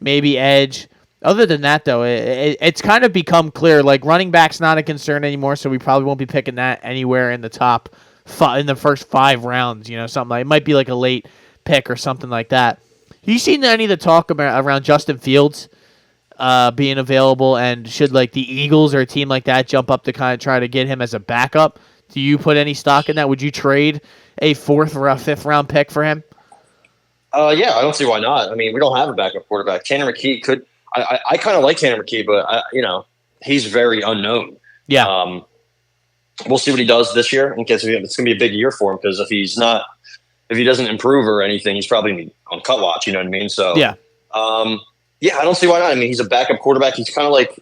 maybe edge. Other than that, though, it's kind of become clear. Like running back's not a concern anymore, so we probably won't be picking that anywhere in the top in the first 5 rounds. Something like it might be like a late pick or something like that. You seen any of the talk around Justin Fields being available, and should like the Eagles or a team like that jump up to kind of try to get him as a backup? Do you put any stock in that? Would you trade a 4th or a 5th round pick for him? Yeah, I don't see why not. I mean, we don't have a backup quarterback. Tanner McKee could. I kind of like Tanner McKee, but he's very unknown. Yeah. We'll see what he does this year. It's going to be a big year for him because if he doesn't improve or anything, he's probably on cut watch. You know what I mean? So yeah, I don't see why not. I mean, he's a backup quarterback. He's kind of like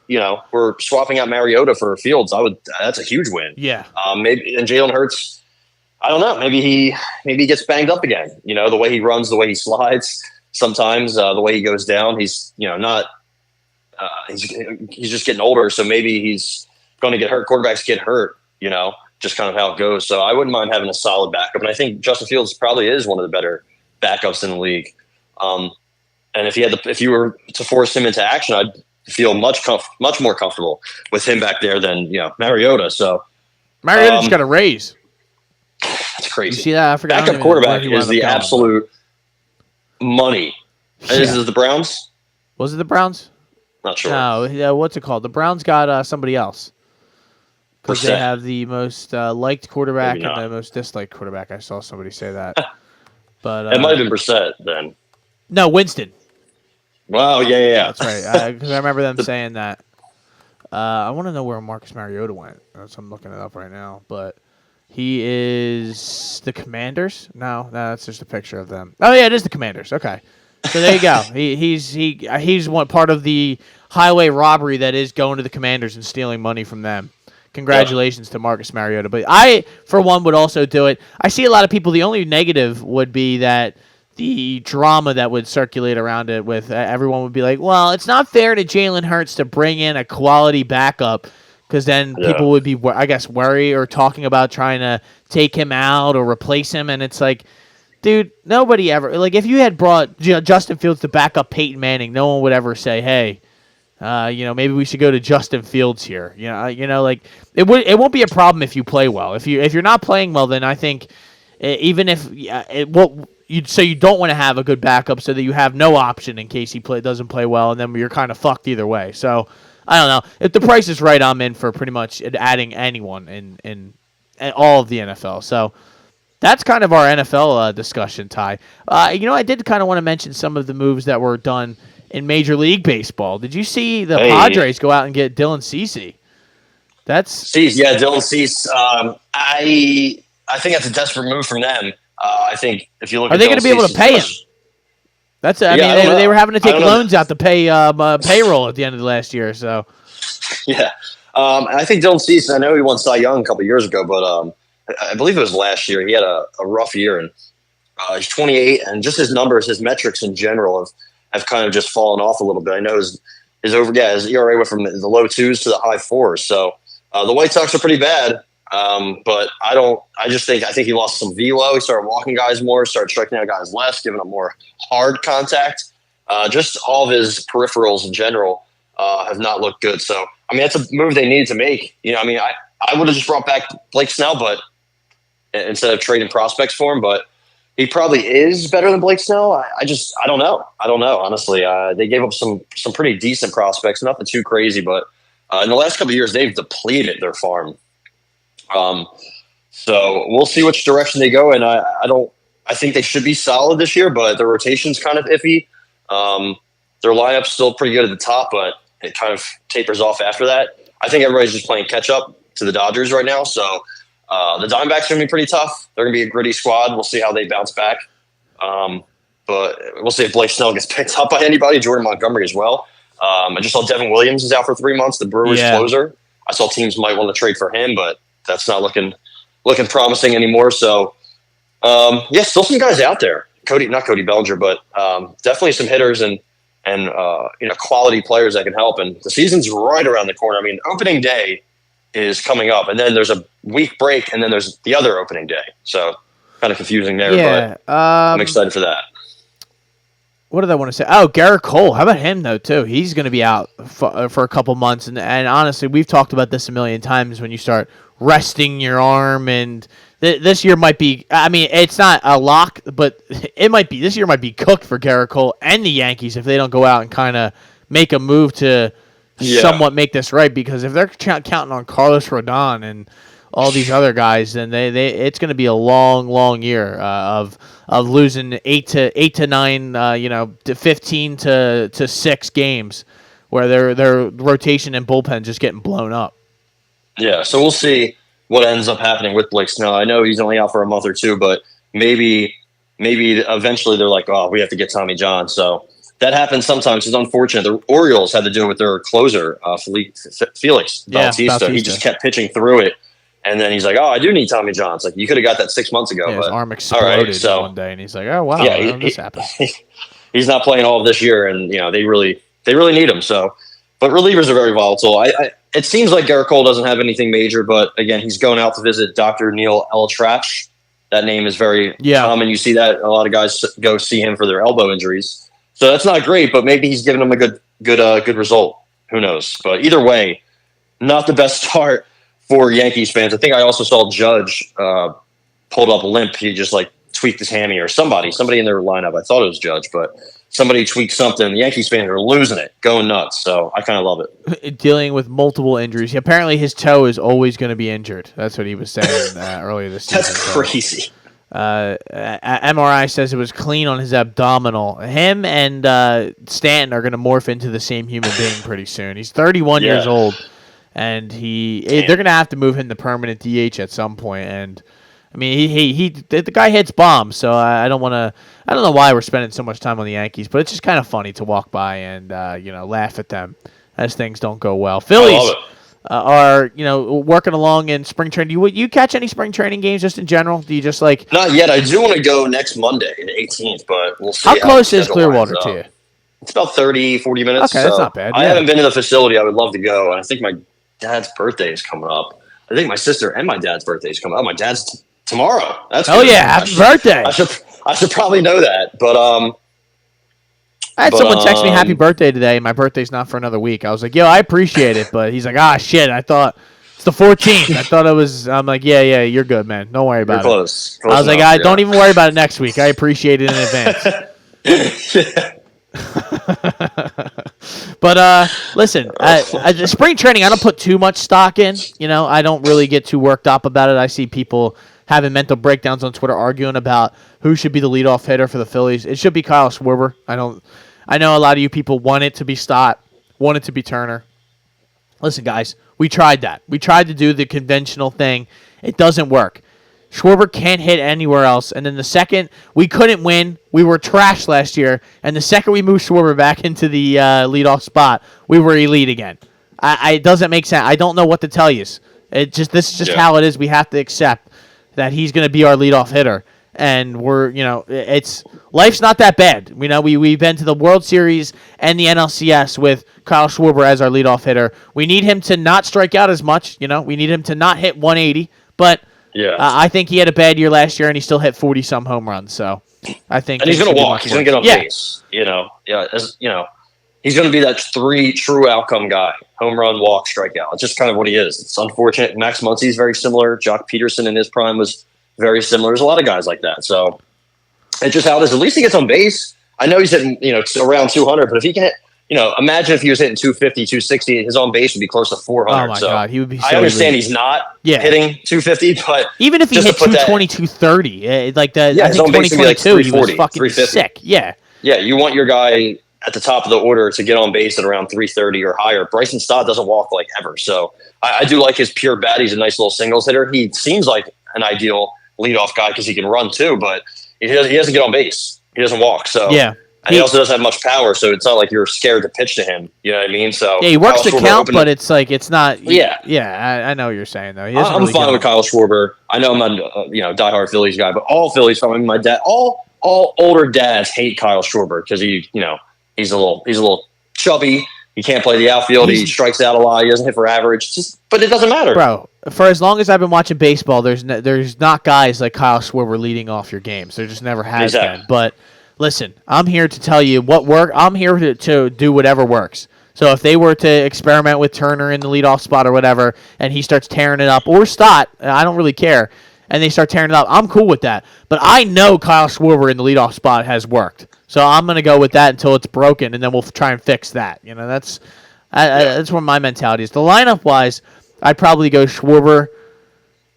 we're swapping out Mariota for Fields. That's a huge win. Yeah. Maybe and Jalen Hurts. I don't know. Maybe he gets banged up again. The way he runs, the way he slides. Sometimes the way he goes down, he's not. He's just getting older, so maybe he's going to get hurt. Quarterbacks get hurt. Just kind of how it goes. So I wouldn't mind having a solid backup. And I think Justin Fields probably is one of the better backups in the league. And if you were to force him into action, I'd feel much more comfortable with him back there than Mariota. So Mariota's got a raise. That's crazy. You see that? I forgot. Backup quarterback is the absolute money. Yeah. Is it the Browns? Was it the Browns? Not sure. No. What's it called? The Browns got somebody else. Because they have the most liked quarterback and the most disliked quarterback. I saw somebody say that. But it might have been Brissett then. No, Winston. Wow, yeah. That's right. Because I remember them saying that. I want to know where Marcus Mariota went. I'm looking it up right now. But he is the Commanders? No, that's just a picture of them. Oh, yeah, it is the Commanders. Okay. So there you go. He's one part of the highway robbery that is going to the Commanders and stealing money from them. Congratulations to Marcus Mariota. But I, for one, would also do it. I see a lot of people, the only negative would be that the drama that would circulate around it with everyone would be like, well, it's not fair to Jalen Hurts to bring in a quality backup because then people would be, I guess, worried or talking about trying to take him out or replace him. And it's like, dude, nobody ever, like if you had brought Justin Fields to back up Peyton Manning, no one would ever say, hey, maybe we should go to Justin Fields here. Like it won't be a problem if you play well. If you're not playing well, then I think even if you don't want to have a good backup so that you have no option in case he doesn't play well, and then you're kind of fucked either way. So I don't know. If the price is right, I'm in for pretty much adding anyone in all of the NFL. So that's kind of our NFL discussion, Ty. I did kind of want to mention some of the moves that were done in Major League Baseball. Did you see the Padres go out and get Dylan Cease? Cease, yeah, Dylan Cease. I think that's a desperate move from them. I think if you look, Are at they going to be able to pay him? I Yeah, mean, they were having to I take don't know. loans out to pay payroll at the end of the last year. So Yeah, I think Dylan Cease. I know he won Cy Young a couple years ago, but I believe it was last year. He had a rough year, and he's 28, and just his numbers, his metrics in general have kind of just fallen off a little bit. I know his ERA went from the low twos to the high fours. So the White Sox are pretty bad. But I think he lost some velo. He started walking guys more, started striking out guys less, giving up more hard contact. Just all of his peripherals in general have not looked good. So, I mean, that's a move they needed to make. I would have just brought back Blake Snell, but instead of trading prospects for him, but he probably is better than Blake Snell. I don't know. I don't know, honestly. They gave up some pretty decent prospects, nothing too crazy, but in the last couple of years, they've depleted their farm. So we'll see which direction they go. And I think they should be solid this year, but their rotation's kind of iffy. Their lineup's still pretty good at the top, but it kind of tapers off after that. I think everybody's just playing catch up to the Dodgers right now. So, the Diamondbacks are going to be pretty tough. They're going to be a gritty squad. We'll see how they bounce back. But we'll see if Blake Snell gets picked up by anybody, Jordan Montgomery as well. I just saw Devin Williams is out for 3 months, the Brewers closer. I saw teams might want to trade for him, but that's not looking promising anymore. So, still some guys out there. Not Cody Bellinger, but definitely some hitters and quality players that can help. And the season's right around the corner. I mean, opening day is coming up, and then there's a week break, and then there's the other opening day. So, kind of confusing there, but I'm excited for that. What did I want to say? Oh, Garrett Cole. How about him, though, too? He's going to be out for a couple months. And honestly, we've talked about this a million times when you start resting your arm. And this year might be – I mean, it's not a lock, but it might be – this year might be cooked for Garrett Cole and the Yankees if they don't go out and kind of make a move to somewhat make this right. Because if they're counting on Carlos Rodon and all these other guys, then it's going to be a long, long year of losing 8 to 9, to 15 to 6 games, where their rotation and bullpen just getting blown up. Yeah, so we'll see what ends up happening with Blake Snell. I know he's only out for a month or two, but maybe eventually they're like, oh, we have to get Tommy John. So that happens sometimes. It's unfortunate. The Orioles had to do it with their closer, Felix Bautista. He just kept pitching through it. And then he's like, oh, I do need Tommy John. It's like, you could have got that 6 months ago. Yeah, but his arm exploded one day, and he's like, oh, wow, this happened. He's not playing all of this year, and they really need him. So, but relievers are very volatile. It seems like Garrett Cole doesn't have anything major, but again, he's going out to visit Dr. Neil Eltrach. That name is very common. You see that a lot of guys go see him for their elbow injuries. So that's not great, but maybe he's giving them a good result. Who knows? But either way, not the best start for Yankees fans. I think I also saw Judge pulled up limp. He just tweaked his hammy, or somebody in their lineup. I thought it was Judge, but somebody tweaked something. The Yankees fans are losing it, going nuts. So I kind of love it. Dealing with multiple injuries. Apparently his toe is always going to be injured. That's what he was saying earlier this season. That's crazy. MRI says it was clean on his abdominal. Him and Stanton are going to morph into the same human being pretty soon. He's 31 years old. And they're going to have to move him to permanent DH at some point. And I mean, the guy hits bombs, so I don't know why we're spending so much time on the Yankees, but it's just kind of funny to walk by and laugh at them as things don't go well. Phillies are working along in spring training. You catch any spring training games just in general? Do you just Not yet. I do want to go next Monday, the 18th, but we'll see. How close is Clearwater to you? It's about 30, 40 minutes. Okay, that's not bad. I haven't been to the facility. I would love to go, and I think my dad's birthday is coming up. I think my sister and my dad's birthday is coming up. My dad's tomorrow. That's good. Happy birthday! I should probably know that, but I had someone text me happy birthday today. My birthday's not for another week. I was like, yo, I appreciate it, but he's like, shit, I thought it's the 14th. I thought it was. I'm like, yeah, you're good, man. Don't worry about it. Close I was like, don't even worry about it next week. I appreciate it in advance. But listen, spring training, I don't put too much stock in. I don't really get too worked up about it. I see people having mental breakdowns on Twitter arguing about who should be the leadoff hitter for the Phillies. It should be Kyle Schwarber. I know a lot of you people want it to be Stott, want it to be Turner. Listen, guys, we tried that. We tried to do the conventional thing. It doesn't work. Schwarber can't hit anywhere else. And then the second we couldn't win, we were trash last year. And the second we moved Schwarber back into the leadoff spot, we were elite again. It doesn't make sense. I don't know what to tell you. This is just how it is. We have to accept that he's going to be our leadoff hitter. And life's not that bad. We've been to the World Series and the NLCS with Kyle Schwarber as our leadoff hitter. We need him to not strike out as much. We need him to not hit 180. But I think he had a bad year last year, and he still hit 40-some home runs. So I think, and he's going to walk. He's going to get on base. He's going to be that three true outcome guy: home run, walk, strikeout. It's just kind of what he is. It's unfortunate. Max Muncy is very similar. Jock Peterson in his prime was very similar. There's a lot of guys like that. So it's just how it is. At least he gets on base. I know he's hitting, around 200, but if he can hit, imagine if he was hitting 250, 260, his on base would be close to 400. Oh my God, he would be so I understand elite. He's not hitting 250, but even if he hit 220, 230, I think 2022, he was fucking sick. Yeah. Yeah, you want your guy at the top of the order to get on base at around 330 or higher. Bryson Stott doesn't walk like ever. So I do like his pure bat. He's a nice little singles hitter. He seems like an ideal leadoff guy because he can run too, but he doesn't get on base. He doesn't walk. So yeah. And he also doesn't have much power, so it's not like you're scared to pitch to him. You know what I mean? So yeah, he works the count, but it's not. Yeah, I know what you're saying though. I'm fine with Kyle Schwarber. I know I'm not diehard Phillies guy, but all Phillies fans. I mean, my dad, all older dads hate Kyle Schwarber because he's a little chubby. He can't play the outfield. He strikes out a lot. He doesn't hit for average. But it doesn't matter, bro. For as long as I've been watching baseball, there's not guys like Kyle Schwarber leading off your games. There just never has been. But listen, I'm here to tell you what works. I'm here to do whatever works. So if they were to experiment with Turner in the leadoff spot or whatever, and he starts tearing it up, or Stott, I don't really care, and they start tearing it up, I'm cool with that. But I know Kyle Schwarber in the leadoff spot has worked. So I'm going to go with that until it's broken, and then we'll try and fix that. That's what my mentality is. The lineup-wise, I'd probably go Schwarber,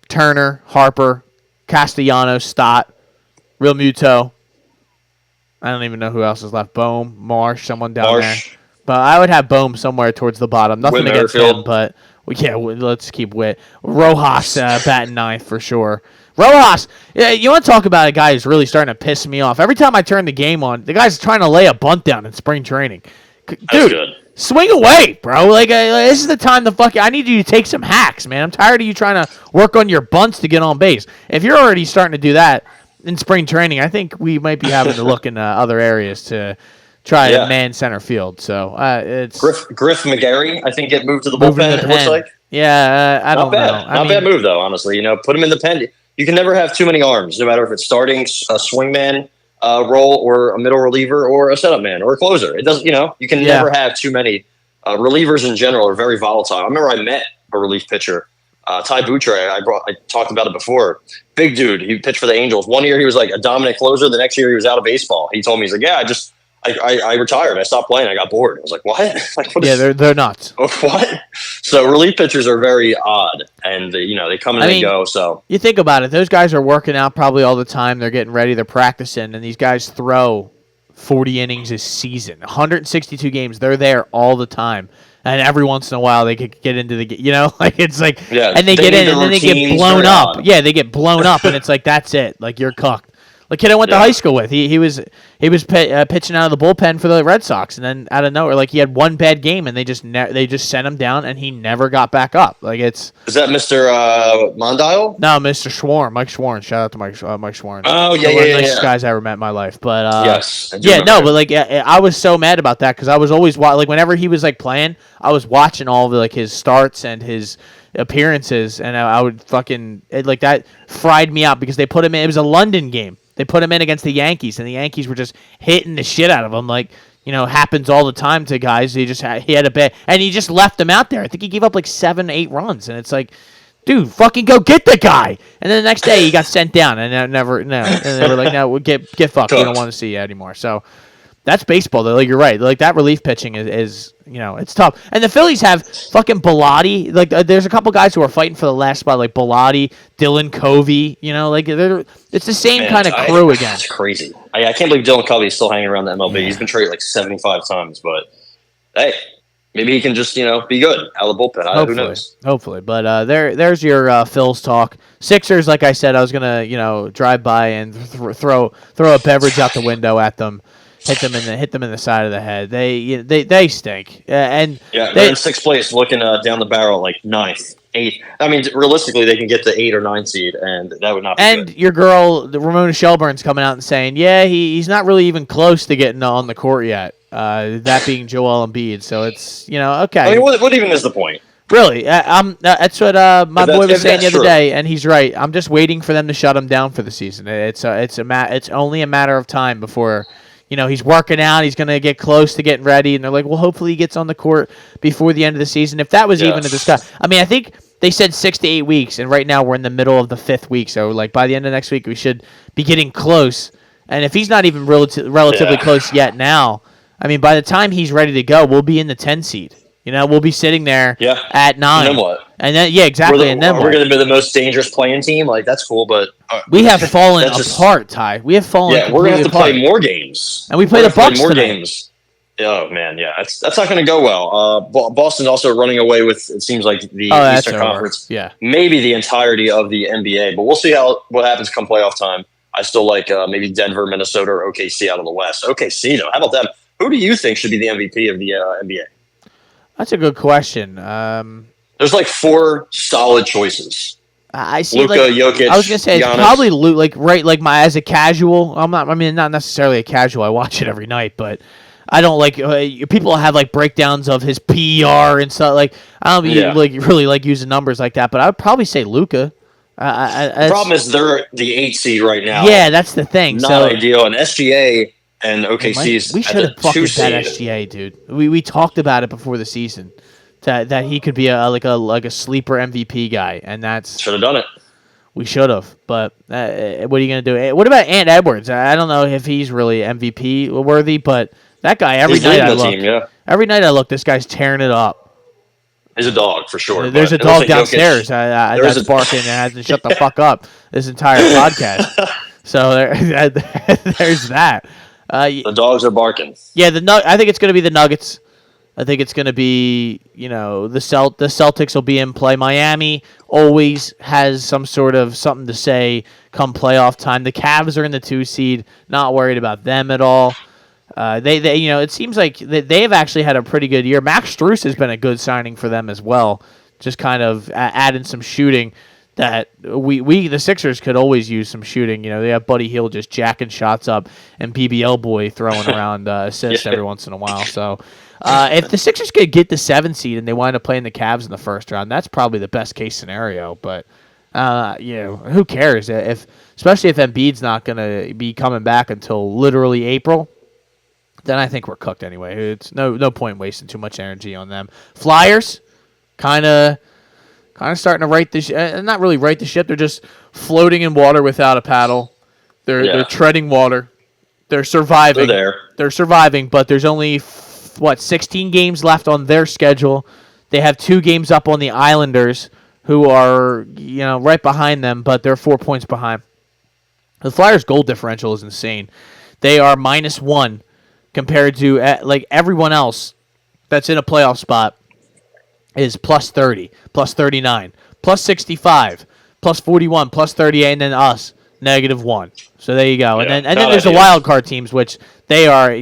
Turner, Harper, Castellanos, Stott, Real Muto. I don't even know who else is left. Bohm, Marsh, someone down there. But I would have Bohm somewhere towards the bottom. Nothing against him, but let's keep Witt. Rojas batting ninth for sure. Rojas, you want to talk about a guy who's really starting to piss me off. Every time I turn the game on, the guy's trying to lay a bunt down in spring training. Dude, swing away, bro. This is the time I need you to take some hacks, man. I'm tired of you trying to work on your bunts to get on base. If you're already starting to do that in spring training, I think we might be having to look in other areas to try to man center field. So it's Griff McGarry, I think, get moved to the bullpen. It looks like. Yeah, I don't know. Not bad move though, honestly. Put him in the pen. You can never have too many arms, no matter if it's starting a swingman role or a middle reliever or a setup man or a closer. It doesn't. You can never have too many. Relievers in general are very volatile. I remember I met a relief pitcher, Ty Boutre. I talked about it before. Big dude. He pitched for the Angels. One year he was like a dominant closer. The next year he was out of baseball. He told me, he's like, yeah, I retired. I stopped playing. I got bored. I was like, what? They're nuts. What? So relief pitchers are very odd, and they come and they go. So you think about it; those guys are working out probably all the time. They're getting ready. They're practicing, and these guys throw 40 innings a season, 162 games. They're there all the time, and every once in a while they could get into the and they get in and then they get blown up. Yeah, they get blown up, and it's like that's it. Like you're cooked. The kid I went to high school with, he was pitching out of the bullpen for the Red Sox, and then out of nowhere, he had one bad game, and they just sent him down, and he never got back up. Is that Mr. Mondial? No, Mr. Schwarm, Mike Schwarm. Shout out to Mike Schwarm. Oh yeah, one of the nicest guys I ever met in my life. But yes, I was so mad about that because I was always whenever he was playing, I was watching all of his starts and his appearances, and I would that fried me out because they put him in. It was a London game. They put him in against the Yankees, and the Yankees were just hitting the shit out of him. Happens all the time to guys. He had a bad, and he just left him out there. I think he gave up 7-8 runs, and it's dude, fucking go get the guy. And then the next day he got sent down, and and they were like, no, get fucked. We don't want to see you anymore. So that's baseball, though. You're right. That relief pitching is it's tough. And the Phillies have fucking Bilotti. There's a couple guys who are fighting for the last spot, like Bilotti, Dylan Covey. It's the same kind of crew again. It's crazy. I can't believe Dylan Covey is still hanging around the MLB. He's been traded 75 times, but hey, maybe he can just be good out of the bullpen. Who knows? Hopefully. But there's your Phils talk. Sixers, like I said, I was gonna drive by and throw a beverage out the window at them, hit them in the side of the head. They stink. And they're in sixth place, looking down the barrel like ninth, eighth. I mean, realistically, they can get the 8 or 9 seed, and that would not be And good. your girl, Ramona Shelburne's coming out and saying, he's not really even close to getting on the court yet. That being Joel Embiid. So it's okay. I mean, what even is the point? Really, that's what my boy was saying the other true. day, and he's right. I'm just waiting for them to shut him down for the season. It's only a matter of time before, he's working out. He's gonna get close to getting ready, and they're like, well, hopefully he gets on the court before the end of the season. If that was even a discuss, I mean, I think they said 6 to 8 weeks, and right now we're in the middle of the 5th week. So like by the end of next week, we should be getting close. And if he's not even relatively close yet now, I mean, by the time he's ready to go, we'll be in the 10 seed. We'll be sitting there at 9. And then what? And then exactly. And then we're going to be the most dangerous playing team. Like that's cool, but we have fallen apart, Ty. We have fallen. Yeah, we're going to have to play more games, and we play the Bucks more tonight. games. Oh man, yeah, that's not going to go well. Boston's also running away with, it seems like, the Eastern Conference. Yeah, maybe the entirety of the NBA, but we'll see what happens come playoff time. I still like maybe Denver, Minnesota, or OKC out of the West. OKC, though, how about them? Who do you think should be the MVP of the NBA? That's a good question. There's like 4 solid choices. I see Luka, Jokic. I was gonna say Giannis. it's probably Luke. As a casual, not necessarily a casual. I watch it every night, but I don't like people have like breakdowns of his PER and stuff. Like I don't really like using numbers like that, but I would probably say Luka. The problem is they're the 8 seed right now. Yeah, that's the thing. Not ideal. And SGA and OKC's we should have fucking bet seed. SGA, dude. We talked about it before the season that he could be a sleeper MVP guy, and that's should have done it. We should have, but what are you gonna do? What about Ant Edwards? I don't know if he's really MVP worthy, but that guy every night I look, this guy's tearing it up. He's a dog for sure. There's a dog downstairs that's barking and hasn't shut the fuck up this entire podcast. So there's that. The dogs are barking. Yeah, I think it's going to be the Nuggets. I think it's going to be, the Celtics will be in play. Miami always has some sort of something to say come playoff time. The Cavs are in the 2 seed. Not worried about them at all. They it seems like they've actually had a pretty good year. Max Strus has been a good signing for them as well. Just kind of adding some shooting that we the Sixers could always use some shooting. They have Buddy Hield just jacking shots up and BBL boy throwing around assists every once in a while. So if the Sixers could get the 7 seed and they wind up playing the Cavs in the first round, that's probably the best case scenario. But who cares? Especially if Embiid's not going to be coming back until literally April. Then I think we're cooked anyway. It's no point wasting too much energy on them. Flyers, kind of starting to right the ship. Not really right the ship. They're just floating in water without a paddle. They're treading water. They're surviving. They're surviving, but there's only 16 games left on their schedule. They have 2 games up on the Islanders, who are right behind them, but they're 4 points behind. The Flyers' goal differential is insane. They are -1. Compared to everyone else that's in a playoff spot is +30, +39, +65, +41, +38, and then us -1. So there you go. And then there's the wild card teams, which they are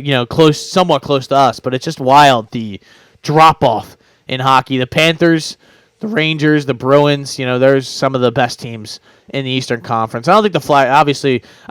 somewhat close to us, but it's just wild the drop off in hockey. The Panthers, the Rangers, the Bruins, there's some of the best teams in the Eastern Conference. I don't think I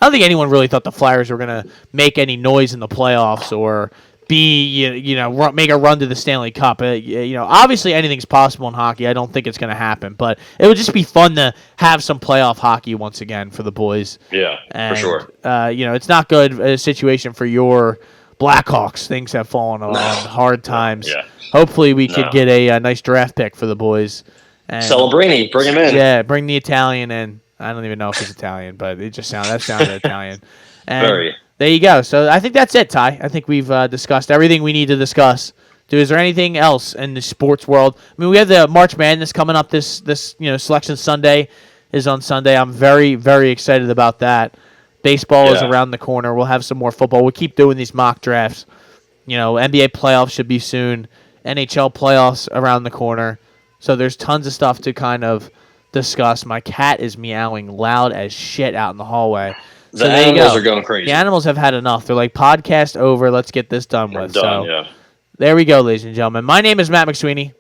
don't think anyone really thought the Flyers were going to make any noise in the playoffs or make a run to the Stanley Cup. Obviously anything's possible in hockey. I don't think it's going to happen, but it would just be fun to have some playoff hockey once again for the boys. Yeah, and, for sure. It's not good a situation for your Blackhawks. Things have fallen on hard times. Yeah. Hopefully we could get a nice draft pick for the boys. And, Celebrini, bring him in. Yeah, bring the Italian in. I don't even know if he's Italian, but it just sounded Italian. And Very. There you go. So I think that's it, Ty. I think we've discussed everything we need to discuss. Dude, is there anything else in the sports world? I mean, we have the March Madness coming up. This Selection Sunday is on Sunday. I'm very, very excited about that. Baseball is around the corner. We'll have some more football. We'll keep doing these mock drafts. NBA playoffs should be soon. NHL playoffs around the corner. So there's tons of stuff to kind of discuss. My cat is meowing loud as shit out in the hallway. The animals are going crazy. The animals have had enough. They're like, podcast over. Let's get this done We're with. done, So yeah. there we go, ladies and gentlemen. My name is Matt McSweeney,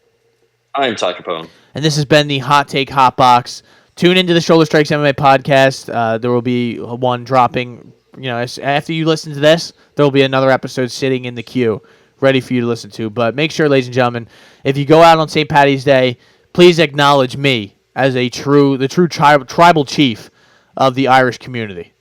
I'm Ty Capone. and this has been the Hot Take Hot Box. Tune into the Shoulder Strikes MMA podcast. There will be one dropping. After you listen to this, there will be another episode sitting in the queue, ready for you to listen to. But make sure, ladies and gentlemen, if you go out on St. Paddy's Day, please acknowledge me as the true tribal chief of the Irish community.